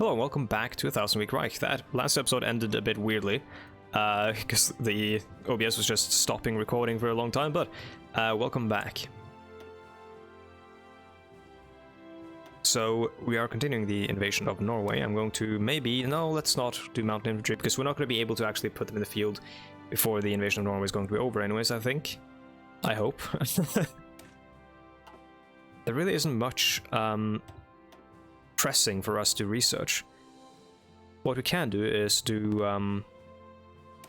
Hello and welcome back to Thousand Week Reich. That last episode ended a bit weirdly, because the OBS was just stopping recording for a long time, but welcome back. So we are continuing the invasion of Norway. I'm going to no, let's not do mountain infantry, because we're not going to be able to actually put them in the field before the invasion of Norway is going to be over anyways, I think. I hope. There really isn't much pressing for us to research. What we can do is let's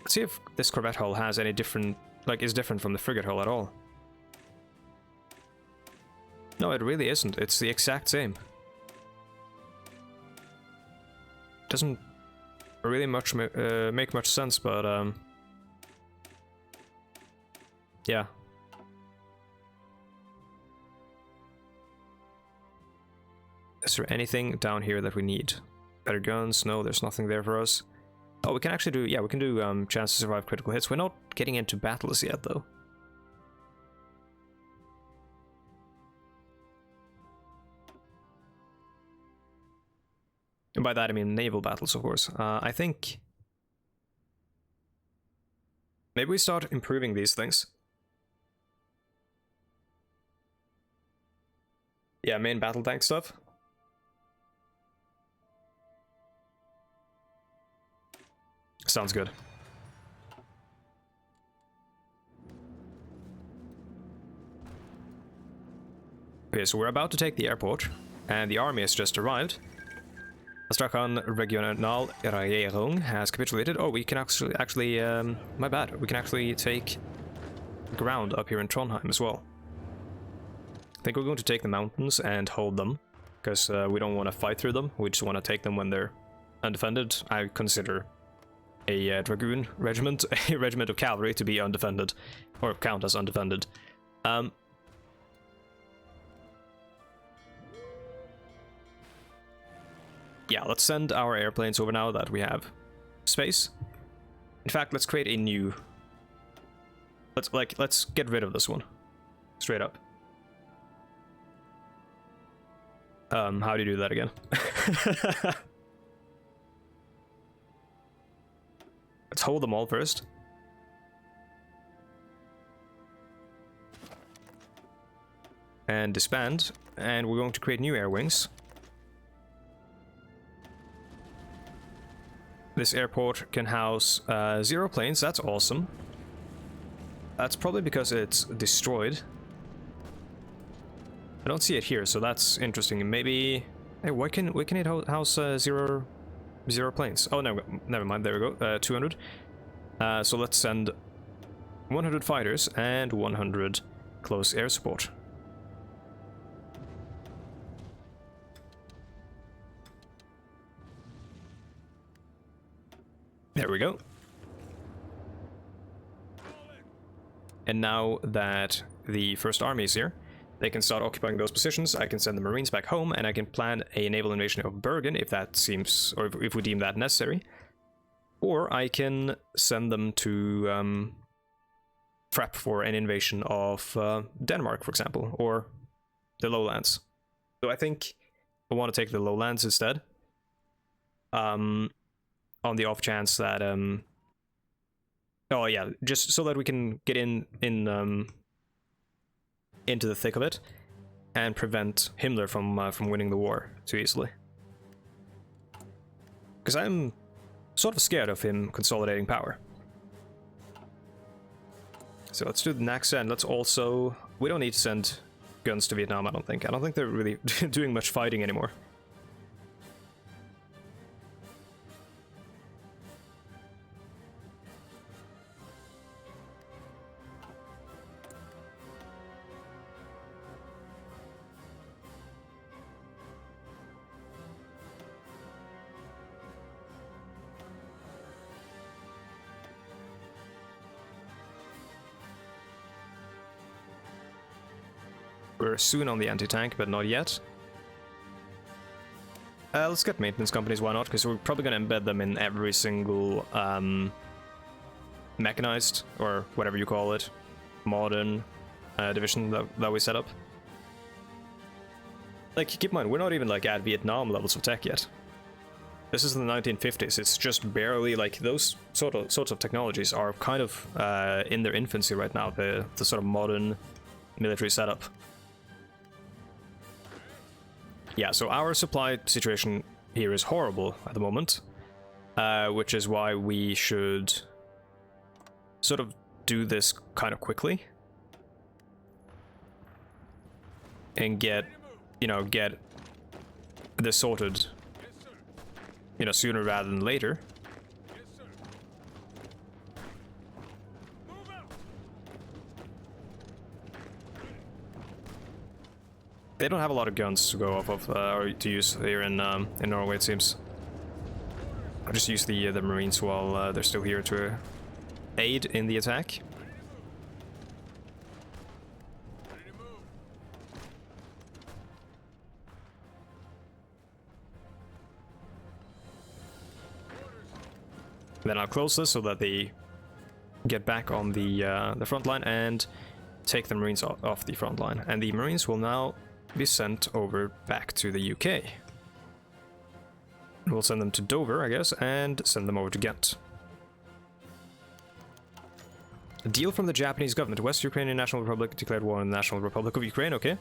see if this corvette hull has any different, is different from the frigate hull at all. No, it really isn't. It's the exact same. Doesn't really make much sense, but yeah. Is there anything down here that we need? Better guns? No, there's nothing there for us. Oh, we can actually do, we can do chance to survive critical hits. We're not getting into battles yet, though. And by that I mean naval battles, of course. I think maybe we start improving these things. Yeah, main battle tank stuff. Sounds good. Okay, so we're about to take the airport, and the army has just arrived. Astrakhan Regionalregierung has capitulated. Oh, we can actually, my bad. We can actually take ground up here in Trondheim as well. I think we're going to take the mountains and hold them, because we don't want to fight through them. We just want to take them when they're undefended. I consider a dragoon regiment, a regiment of cavalry, to be undefended, or count as undefended. Yeah, let's send our airplanes over now that we have space. In fact, let's create a new. Let's get rid of this one, straight up. How do you do that again? Let's hold them all first. And disband. And we're going to create new air wings. This airport can house 0 planes. That's awesome. That's probably because it's destroyed. I don't see it here, so that's interesting. Maybe... Hey, why can it house 0 planes? Oh, no, never mind. There we go. 200. So let's send 100 fighters and 100 close air support. There we go. And now that the first army is here, they can start occupying those positions. I can send the Marines back home, and I can plan a naval invasion of Bergen if that seems, or if we deem that necessary. Or I can send them to prep for an invasion of Denmark, for example, or the lowlands. So I think I want to take the lowlands instead. On the off chance that oh yeah, just so that we can get into the thick of it and prevent Himmler from winning the war too easily. Because I'm sort of scared of him consolidating power. So let's do the next, and let's also... We don't need to send guns to Vietnam, I don't think. I don't think they're really doing much fighting anymore. We're soon on the anti-tank, but not yet. Let's get maintenance companies, why not? Because we're probably going to embed them in every single mechanized, or whatever you call it, modern division that we set up. Like, keep in mind, we're not even like at Vietnam levels of tech yet. This is in the 1950s. It's just barely, like, those sorts of technologies are kind of in their infancy right now. The sort of modern military setup. Yeah, so our supply situation here is horrible at the moment, which is why we should sort of do this kind of quickly and get this sorted, sooner rather than later. They don't have a lot of guns to go off of, or to use here in Norway, it seems. I'll just use the Marines while they're still here to aid in the attack. Then I'll close this so that they get back on the front line and take the Marines off the front line. And the Marines will now be sent over back to the UK. We'll send them to Dover, I guess, and send them over to Ghent. A deal from the Japanese government. West Ukrainian National Republic declared war on the National Republic of Ukraine. Okay.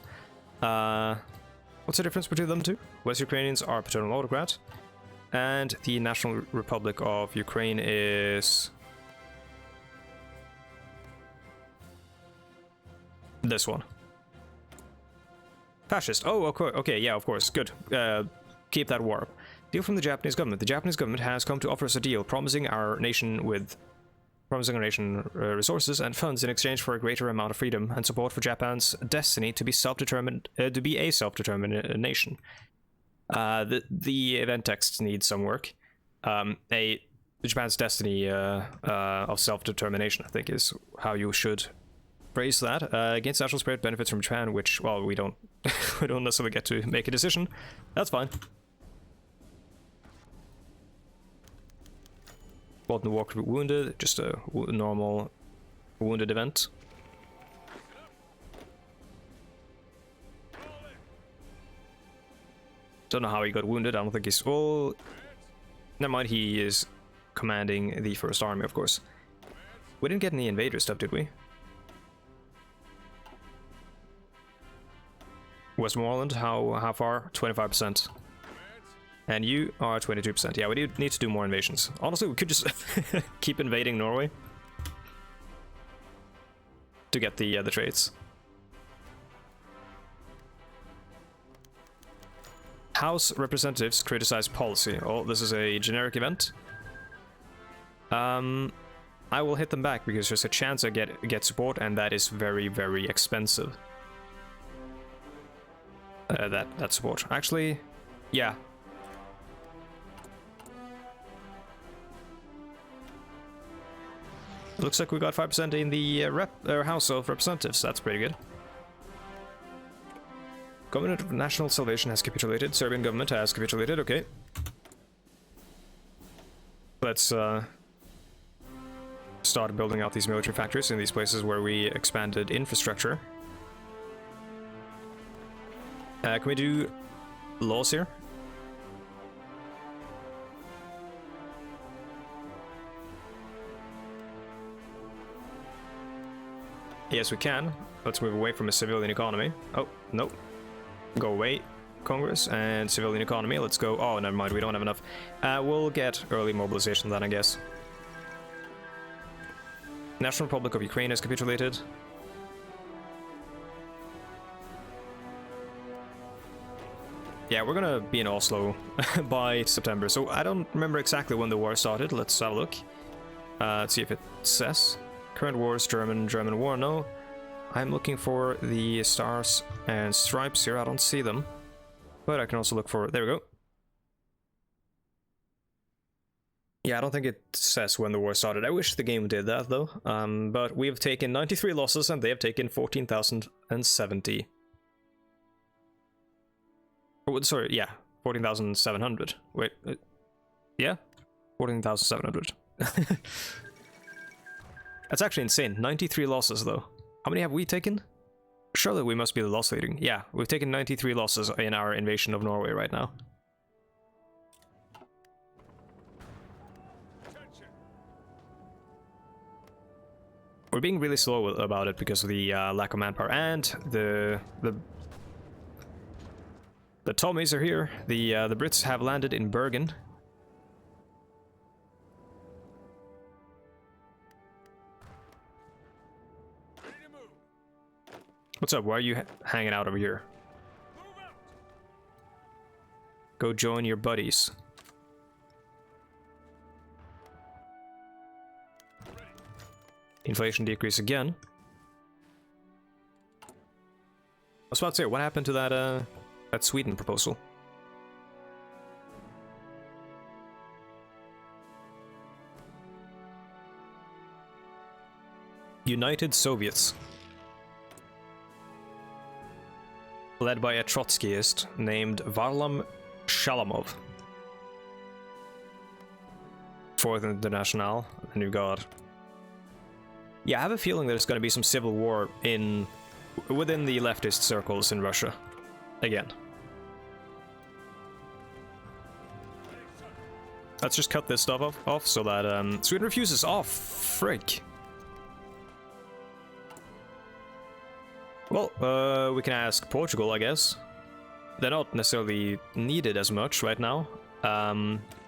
What's the difference between them two? West Ukrainians are paternal autocrat, and the National Republic of Ukraine is this one. Fascist. Oh, okay, yeah, of course. Good. Keep that war up. Deal from the Japanese government. The Japanese government has come to offer us a deal, promising our nation resources and funds in exchange for a greater amount of freedom and support for Japan's destiny to be self-determined, to be a self-determined nation. The event text needs some work. Japan's destiny of self-determination, I think, is how you should phrase that. Against national spirit, benefits from Japan, which, well, we don't we don't necessarily get to make a decision. That's fine. Bolton walked wounded, just a normal wounded event. Don't know how he got wounded. I don't think he's... Oh, never mind. He is commanding the First Army, of course. We didn't get any invader stuff, did we? Westmoreland, how far? 25%. And you are 22%. Yeah, we do need to do more invasions. Honestly, we could just keep invading Norway to get the traits. House representatives criticize policy. Oh, this is a generic event. I will hit them back because there's a chance I get support, and that is very, very expensive. That support. Actually, yeah. Looks like we got 5% in the House of Representatives. That's pretty good. Government of National Salvation has capitulated. Serbian government has capitulated. Okay. Let's start building out these military factories in these places where we expanded infrastructure. Can we do laws here? Yes, we can. Let's move away from a civilian economy. Oh, nope. Go away, Congress, and civilian economy. Let's go. Oh, never mind. We don't have enough. We'll get early mobilization then, I guess. National Republic of Ukraine has capitulated. Yeah, we're gonna be in Oslo by September, so I don't remember exactly when the war started. Let's have a look. Let's see if it says. Current wars, German war, no. I'm looking for the stars and stripes here. I don't see them. But I can also look for... There we go. Yeah, I don't think it says when the war started. I wish the game did that, though. But we have taken 93 losses, and they have taken 14,070. Oh, sorry, yeah. 14,700. Wait. Yeah? 14,700. That's actually insane. 93 losses, though. How many have we taken? Surely we must be the loss leading. Yeah, we've taken 93 losses in our invasion of Norway right now. We're being really slow about it because of the lack of manpower, and the Tommies are here. The Brits have landed in Bergen. What's up? Why are you hanging out over here? Go join your buddies. Inflation decrease again. I was about to say, what happened to that Sweden proposal? United Soviets. Led by a Trotskyist named Varlam Shalamov. Fourth International, the new god. Yeah, I have a feeling there's going to be some civil war within the leftist circles in Russia. Again. Let's just cut this stuff off so that Sweden refuses. Oh, frick. Well, we can ask Portugal, I guess. They're not necessarily needed as much right now.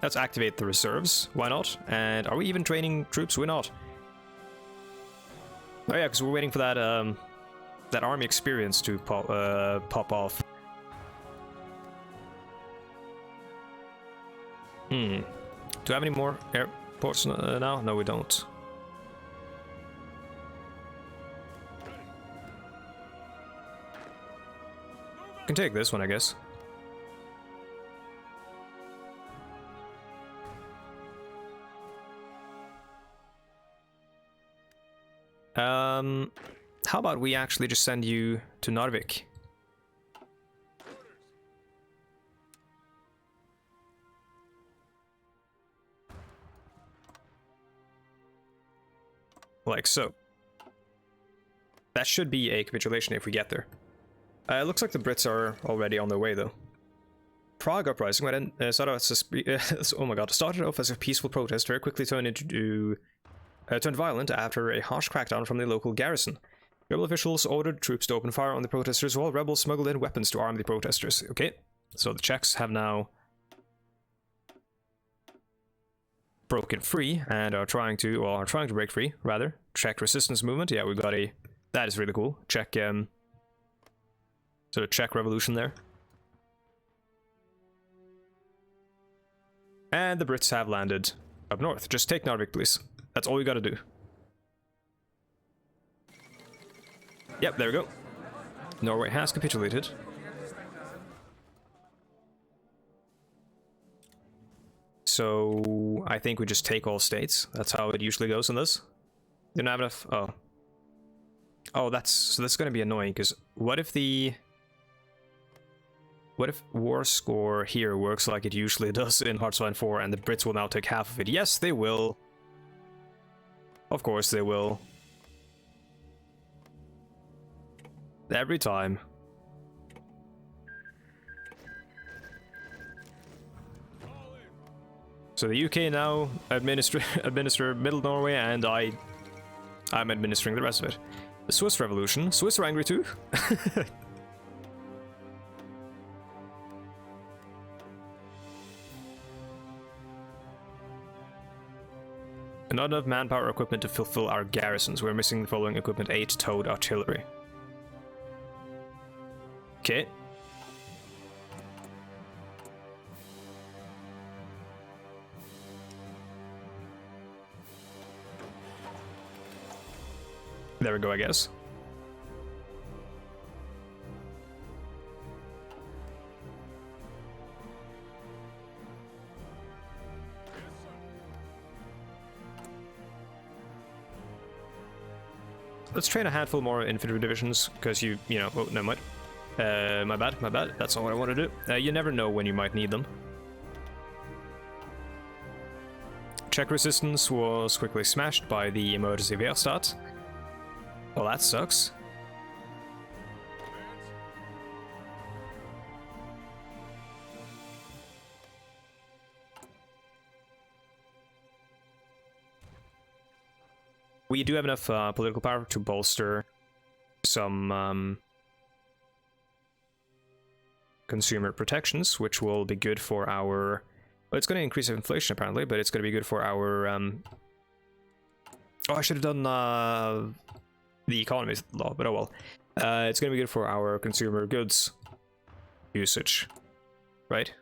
Let's activate the reserves. Why not? And are we even training troops? We're not. Oh yeah, because we're waiting for that army experience to pop off. Do we have any more airports now? No, we don't. We can take this one, I guess. How about we actually just send you to Narvik? Like so. That should be a capitulation if we get there. It looks like the Brits are already on their way, though. Prague uprising started off as a peaceful protest, very quickly turned violent after a harsh crackdown from the local garrison. Rebel officials ordered troops to open fire on the protesters, while rebels smuggled in weapons to arm the protesters. Okay, so the Czechs have now broken free and are trying to break free, rather. Czech resistance movement. Yeah, we've got that is really cool. Czech sort of Czech revolution there. And the Brits have landed up north. Just take Narvik, please. That's all you gotta do. Yep, there we go. Norway has capitulated. So I think we just take all states. That's how it usually goes in this. Didn't have enough. Oh, that's gonna be annoying, because what if war score here works like it usually does in Hearts 4 and the Brits will now take half of it? Yes, they will. Of course they will. Every time. So the UK now administer Middle Norway, and I'm administering the rest of it. The Swiss Revolution. Swiss are angry too. Not enough manpower or equipment to fulfill our garrisons. We're missing the following equipment: 8 towed artillery. Okay. There we go, I guess. Let's train a handful more infantry divisions, because you know, oh, no, my bad. That's not what I want to do. You never know when you might need them. Czech resistance was quickly smashed by the emergency Wehrstadt. Well, that sucks. We do have enough political power to bolster some consumer protections, which will be good for our... Well, it's going to increase inflation apparently, but it's going to be good for our... Oh, I should have done the economy law, but oh well. It's going to be good for our consumer goods usage, right?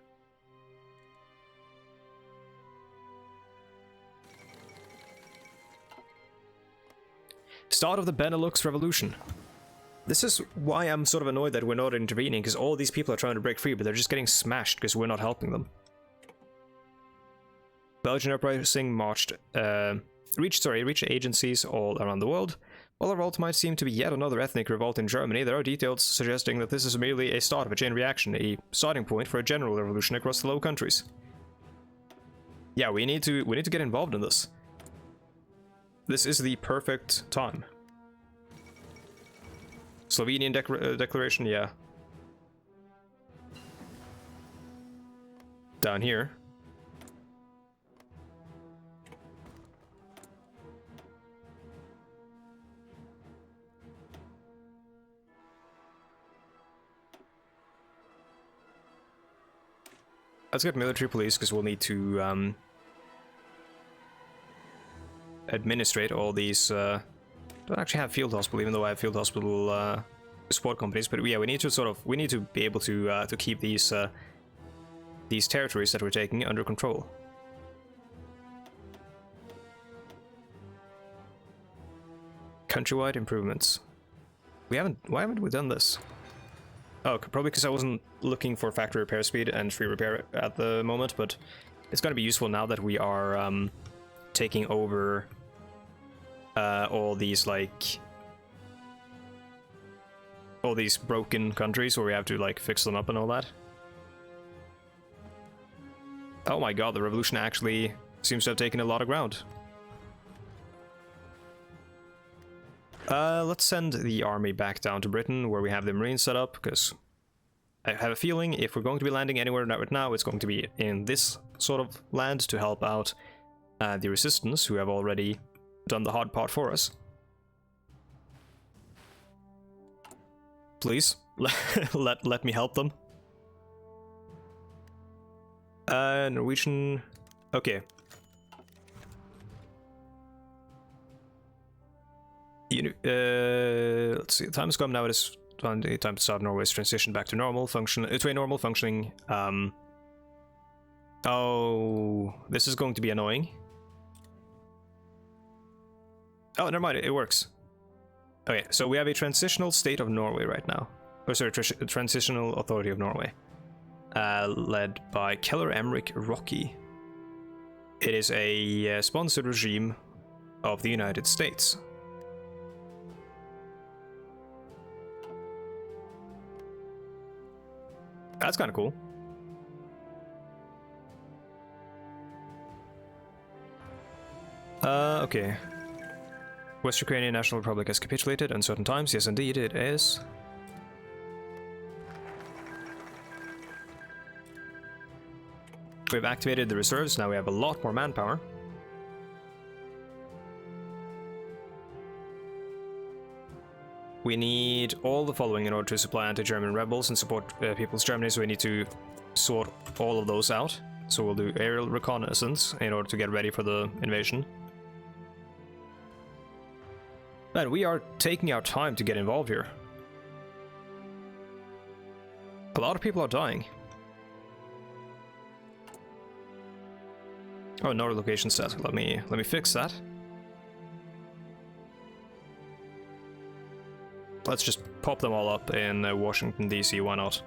Start of the Benelux Revolution. This is why I'm sort of annoyed that we're not intervening, because all these people are trying to break free, but they're just getting smashed because we're not helping them. Belgian uprising reached agencies all around the world. While the revolt might seem to be yet another ethnic revolt in Germany, there are details suggesting that this is merely a start of a chain reaction, a starting point for a general revolution across the Low Countries. Yeah, we need to get involved in this. This is the perfect time. Slovenian declaration, yeah. Down here. Let's get military police, because we'll need to administrate all these. Don't actually have field hospital, even though I have field hospital support companies. But yeah, we need to be able to keep these territories that we're taking under control. Countrywide improvements. Why haven't we done this? Oh, probably because I wasn't looking for factory repair speed and free repair at the moment, but it's going to be useful now that we are taking over all these, like, all these broken countries where we have to, like, fix them up and all that. Oh my god, the revolution actually seems to have taken a lot of ground. Let's send the army back down to Britain, where we have the Marines set up, because I have a feeling if we're going to be landing anywhere right now, it's going to be in this sort of land to help out the resistance, who have already done the hard part for us. Please, let me help them. Norwegian... Okay. Let's see, the time has come now. It is time to start Norway's transition back to normal function, to a normal functioning. Oh, this is going to be annoying. Oh, never mind, it works. Okay, so we have a transitional state of Norway right now. Or sorry, transitional authority of Norway. Led by Keller Emmerich Rocky. It is a sponsored regime of the United States. That's kind of cool. Okay. West Ukrainian National Republic has capitulated in certain times. Yes, indeed, it is. We've activated the reserves. Now we have a lot more manpower. We need all the following in order to supply anti-German rebels and support People's Germany, so we need to sort all of those out. So we'll do aerial reconnaissance in order to get ready for the invasion. Man, we are taking our time to get involved here. A lot of people are dying. Oh, no relocation set. Let me fix that. Let's just pop them all up in Washington, D.C., why not?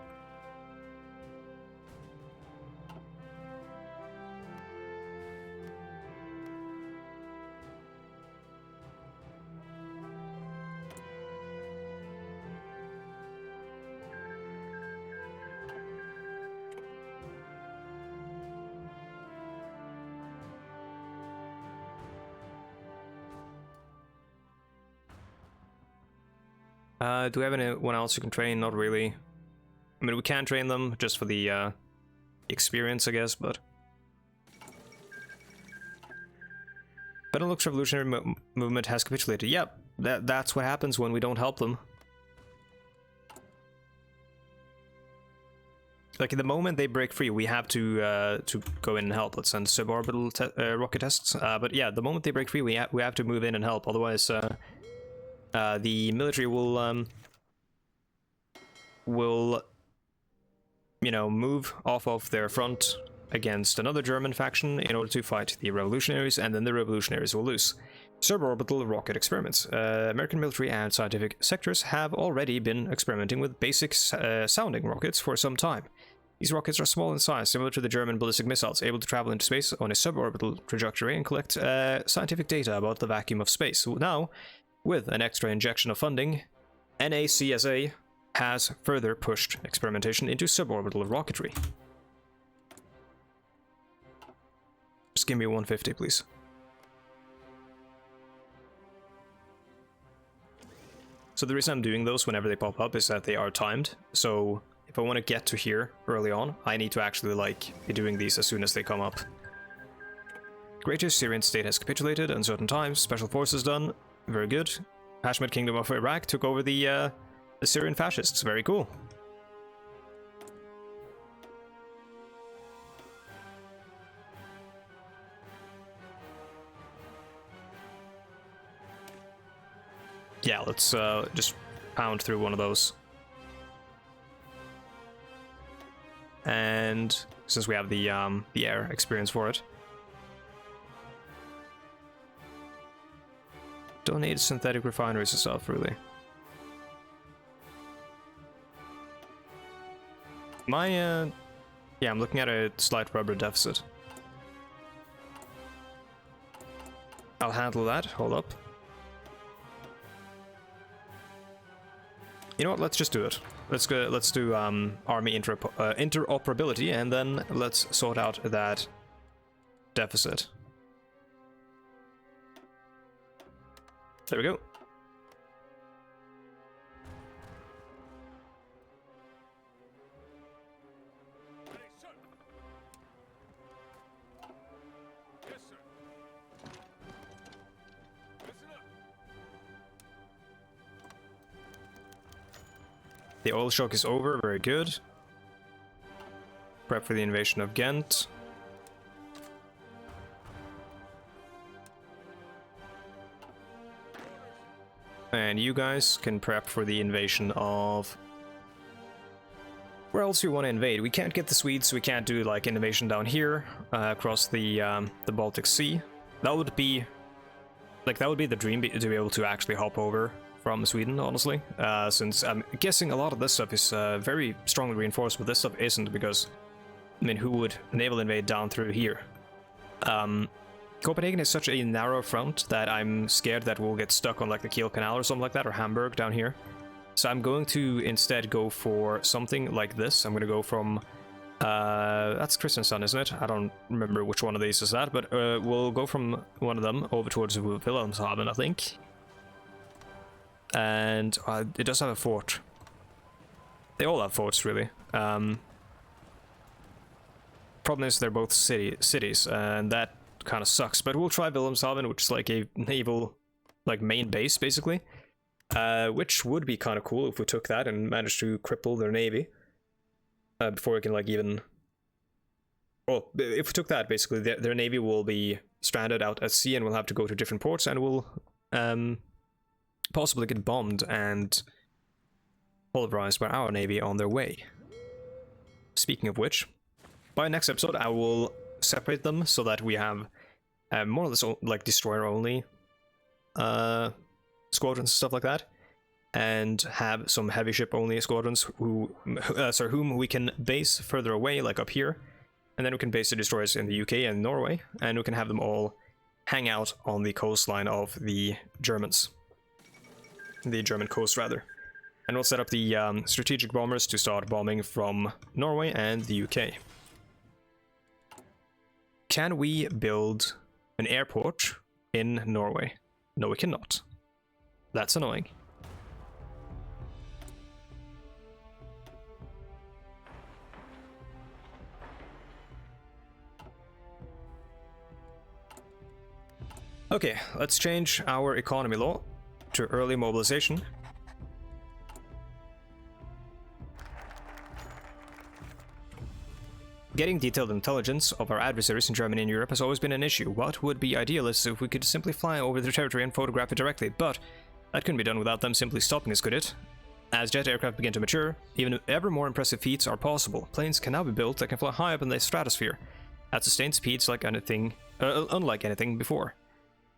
Do we have anyone else who can train? Not really. I mean, we can train them just for the experience, I guess, but... Benelux revolutionary movement has capitulated. Yep, that's what happens when we don't help them. Like, the moment they break free, we have to go in and help. Let's send suborbital rocket tests. But yeah, the moment they break free, we have to move in and help. Otherwise, the military will, you know, move off of their front against another German faction in order to fight the revolutionaries, and then the revolutionaries will lose. Suborbital rocket experiments. American military and scientific sectors have already been experimenting with basic sounding rockets for some time. These rockets are small in size, similar to the German ballistic missiles, able to travel into space on a suborbital trajectory and collect scientific data about the vacuum of space. So now, with an extra injection of funding, NACSA has further pushed experimentation into suborbital rocketry. Just give me 150, please. So the reason I'm doing those whenever they pop up is that they are timed. So if I want to get to here early on, I need to actually, like, be doing these as soon as they come up. Greater Syrian state has capitulated at certain times. Special forces done. Very good. Hashemite Kingdom of Iraq took over the Syrian fascists. Very cool. Yeah, let's just pound through one of those. And since we have the air experience for it. Don't need synthetic refineries and stuff, really. My, yeah, I'm looking at a slight rubber deficit. I'll handle that, hold up. You know what, let's just do it. Let's do army interoperability, and then let's sort out that deficit. There we go. The oil shock is over, very good. Prep for the invasion of Ghent. And you guys can prep for the invasion of... Where else do you want to invade? We can't get the Swedes, so we can't do, like, an invasion down here, across the Baltic Sea. That would be... Like, that would be the dream, to be able to actually hop over from Sweden, honestly, since I'm guessing a lot of this stuff is very strongly reinforced, but this stuff isn't, because, I mean, who would naval invade down through here? Copenhagen is such a narrow front that I'm scared that we'll get stuck on, like, the Kiel Canal or something like that, or Hamburg down here. So I'm going to instead go for something like this. I'm going to go from, that's Kristiansand, isn't it? I don't remember which one of these is that, but we'll go from one of them over towards Wilhelmshaven, I think. And it does have a fort. They all have forts, really. Problem is they're both cities, and that kind of sucks. But we'll try Wilhelmshaven, which is like a naval, like, main base, basically. Which would be kind of cool if we took that and managed to cripple their navy. Before we can, like, even... Well, if we took that, basically, their navy will be stranded out at sea and we'll have to go to different ports, and we'll... possibly get bombed and pulverized by our navy on their way. Speaking of which, by next episode I will separate them so that we have more or less like destroyer only squadrons and stuff like that, and have some heavy ship only squadrons whom we can base further away, like up here, and then we can base the destroyers in the UK and Norway, and we can have them all hang out on the coastline of the Germans. The German coast, rather. And we'll set up the strategic bombers to start bombing from Norway and the UK. Can we build an airport in Norway? No, we cannot. That's annoying. Okay, let's change our economy law to early mobilization. Getting detailed intelligence of our adversaries in Germany and Europe has always been an issue. What would be ideal is if we could simply fly over their territory and photograph it directly, but that couldn't be done without them simply stopping us, could it? As jet aircraft begin to mature, even ever more impressive feats are possible. Planes can now be built that can fly high up in the stratosphere, at sustained speeds like anything, unlike anything before.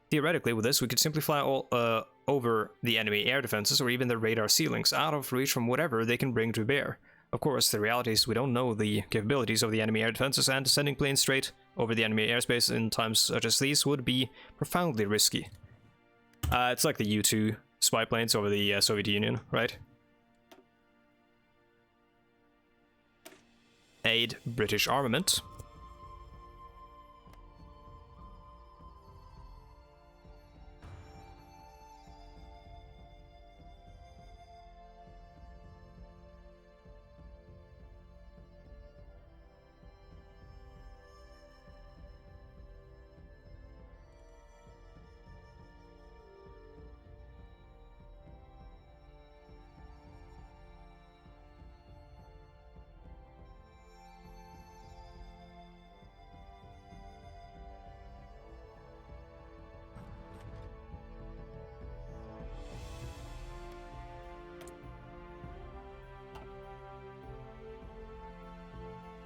Theoretically, with this, we could simply fly over the enemy air defenses or even their radar ceilings, out of reach from whatever they can bring to bear. Of course, the reality is we don't know the capabilities of the enemy air defenses, and sending planes straight over the enemy airspace in times such as these would be profoundly risky. It's like the U-2 spy planes over the Soviet Union, right? Aid British armament.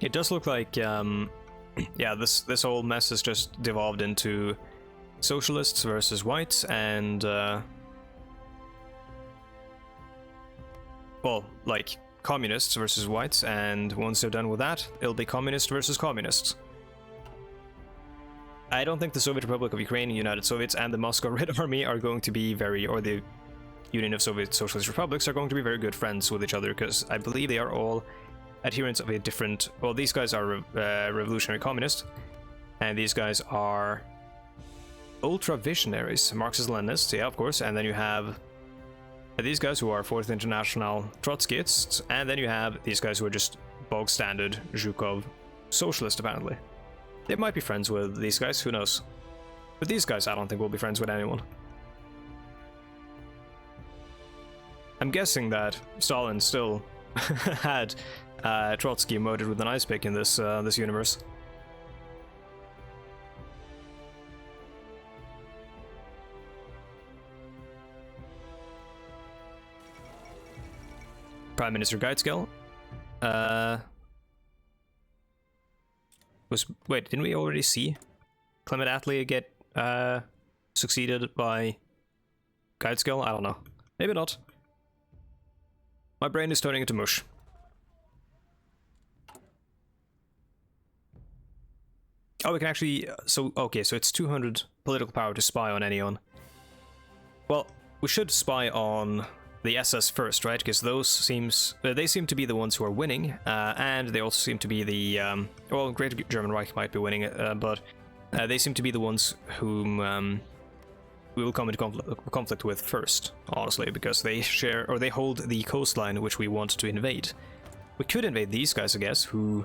It does look like, yeah, this whole mess has just devolved into socialists versus whites, and, well, like, communists versus whites, and once they're done with that, it'll be communists versus communists. I don't think the Soviet Republic of Ukraine, United Soviets, and the Moscow Red Army are going to be very, or the Union of Soviet Socialist Republics are going to be very good friends with each other, because I believe they are all adherents of a different, well, these guys are revolutionary communists, and these guys are ultra visionaries, Marxist-Leninists, yeah, of course, and then you have these guys who are Fourth International Trotskyists, and then you have these guys who are just bog standard Zhukov socialist, apparently. They might be friends with these guys, who knows? But these guys I don't think will be friends with anyone. I'm guessing that Stalin still had Trotsky murdered with an ice pick in this this universe. Prime Minister Geitskill. Wait, didn't we already see Clement Attlee get succeeded by Geitskill? I don't know. Maybe not. My brain is turning into mush. Oh, we can actually, so, okay, so it's 200 political power to spy on anyone. Well, we should spy on the SS first, right? Because those they seem to be the ones who are winning, and they also seem to be the, well, Greater German Reich might be winning, but they seem to be the ones whom we will come into conflict with first, honestly, because they share, or they hold the coastline which we want to invade. We could invade these guys, I guess, who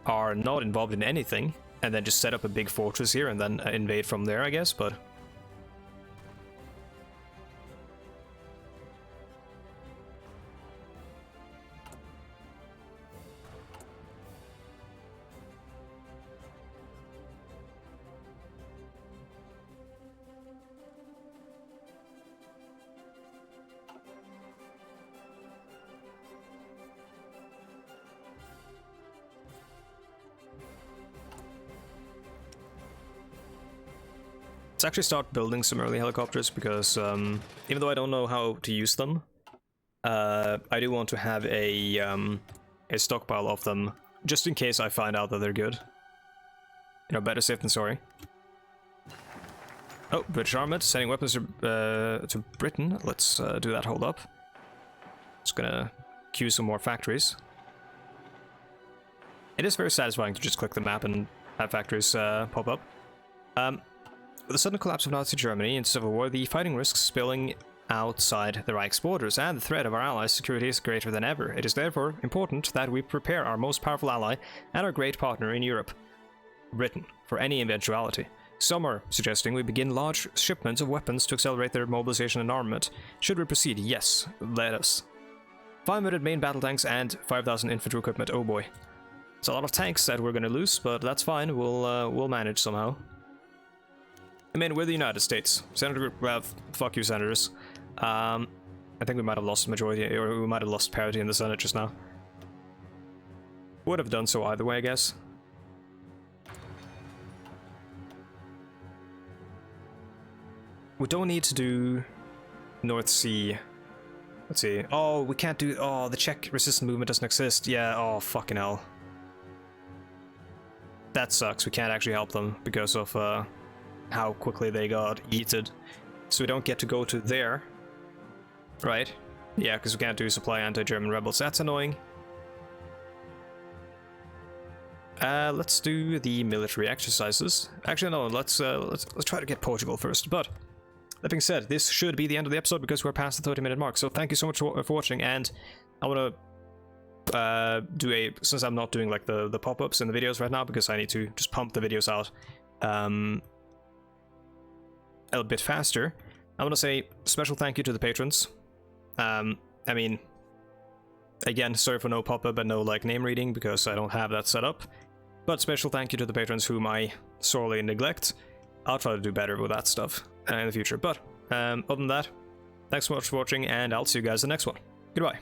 are not involved in anything, and then just set up a big fortress here and then invade from there, I guess, but... Let's actually start building some early helicopters, because even though I don't know how to use them, I do want to have a stockpile of them, just in case I find out that they're good. You know, better safe than sorry. Oh, British armament, sending weapons to Britain. Let's do that, hold up. Just gonna queue some more factories. It is very satisfying to just click the map and have factories pop up. With the sudden collapse of Nazi Germany in civil war, the fighting risks spilling outside the Reich's borders, and the threat of our allies' security is greater than ever. It is therefore important that we prepare our most powerful ally and our great partner in Europe, Britain, for any eventuality. Some are suggesting we begin large shipments of weapons to accelerate their mobilization and armament. Should we proceed? Yes, let us. 500 main battle tanks and 5,000 infantry equipment. Oh boy. It's a lot of tanks that we're gonna lose, but that's fine. We'll manage somehow. I mean, we're the United States. Senator, well, fuck you, senators. I think we might have lost majority, or we might have lost parity in the Senate just now. Would have done so either way, I guess. We don't need to do North Sea. Let's see. Oh, we can't do... Oh, the Czech resistance movement doesn't exist. Yeah, oh, fucking hell. That sucks. We can't actually help them because of how quickly they got yeeted. So we don't get to go to there. Right? Yeah, because we can't do supply anti-German rebels. That's annoying. Let's do the military exercises. Actually, no, let's try to get Portugal first. But that being said, this should be the end of the episode because we're past the 30-minute mark. So thank you so much for watching, and I want to do a, since I'm not doing like the pop-ups in the videos right now because I need to just pump the videos out a little bit faster. I want to say special thank you to the patrons. I mean, again, sorry for no pop-up and no like name reading because I don't have that set up. But special thank you to the patrons whom I sorely neglect. I'll try to do better with that stuff in the future. But other than that, thanks so much for watching, and I'll see you guys in the next one. Goodbye.